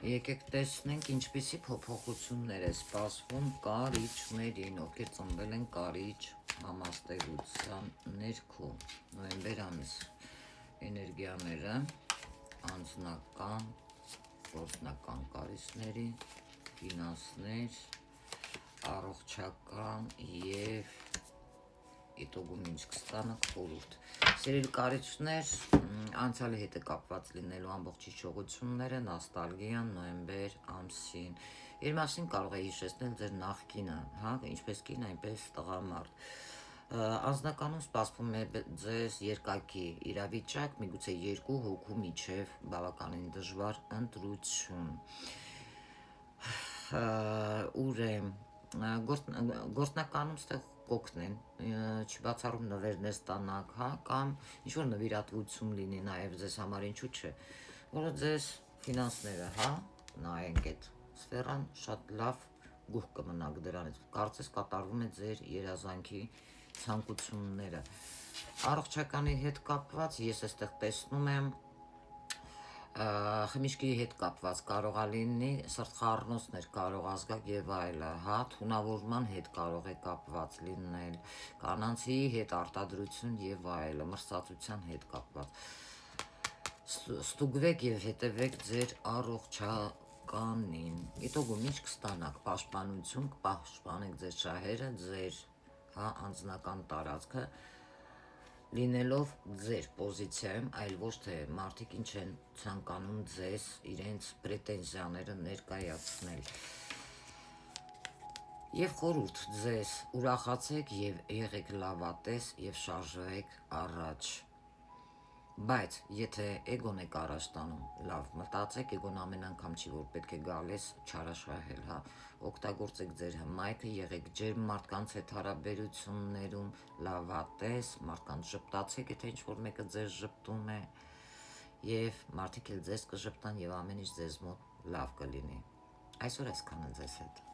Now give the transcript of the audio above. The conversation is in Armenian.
Եկեք տեսնենք ինչպիսի փոփոխություններ է սպասվում կարիճներին, ովքեր ծնվել են կարիճ համաստեղության ներքո։ Նոյեմբեր ամիս էներգիաները անձնական, գործնական կարիճների, ֆինանսներ, առողջական և իտոգում ինչ կստանա խորհուրդ։ Սիրելի կարիճներ, անցյալի հետ է կապված լինելու ամբողջ հիշողությունները, նոստալգիան նոյեմբեր ամսին։ Իր մասին կարող է հիշեցնել ձեր նախկինը, ինչպես կին, այնպես տղամարդ։ Անձնականում սպասվում է ձեզ երկակի իրավիճակ, միգուցե երկու հոգու միջև բավականին դժվար ընտրություն։ Ուր է գործնականում ստեղ կօգնեն, չբացառում նվերներ ստանաք, կամ ինչ-որ նվիրատվություն լինի նաև ձեզ համար, ինչու չէ, որը ձեզ ֆինանսները, նայենք այդ սֆերան, շատ լավ գուհ կմնաք դրանից, կարծես կատարվում է ձեր երազանքի ցանկությունները։ Առողջականի հետ կապված ես այստեղ տեսնում եմ խմիչքի հետ կապված կարող է լինի, սրտխառնոցներ կարող ազգակ եւ այլը, թունավորման հետ կարող է կապված լինել, կանանցի հետ արտադրություն եւ այլը, մրսածության հետ կապված։ Ստուգվեք եւ հետևեք ձեր առողջականին։ Իտոգում ինչ կստանաք, պաշտպանություն, կպաշտպանեք ձեր շահերը, ձեր անձնական տարածքը, լինելով ձեր պոզիցիայում, այլ ոչ թե մարդիկ ինչ են ցանկանում ձեզ իրենց պրետենզիաները ներկայացնել։ Եվ խորհուրդ ձեզ, ուրախացեք եւ եղեք լավատես եւ շարժվեք առաջ։ Բայց եթե էգոն եք առաջ տանում, լավ մտածեք, էգոն ամեն անգամ չի, որ պետք է գալիս չարաշխահել, օգտագործեք ձեր հմայքը, եղեք ջերմ մարդկանց հետ հարաբերություններում, լավատես, մարդկանց ժպտացեք, եթե ինչ-որ մեկը ձեզ ժպտում է, եւ մարդիկ էլ ձեզ կժպտան եւ ամեն ինչ ձեզ մոտ լավ կլինի։ Այսօր այսքանը ձեզ հետ։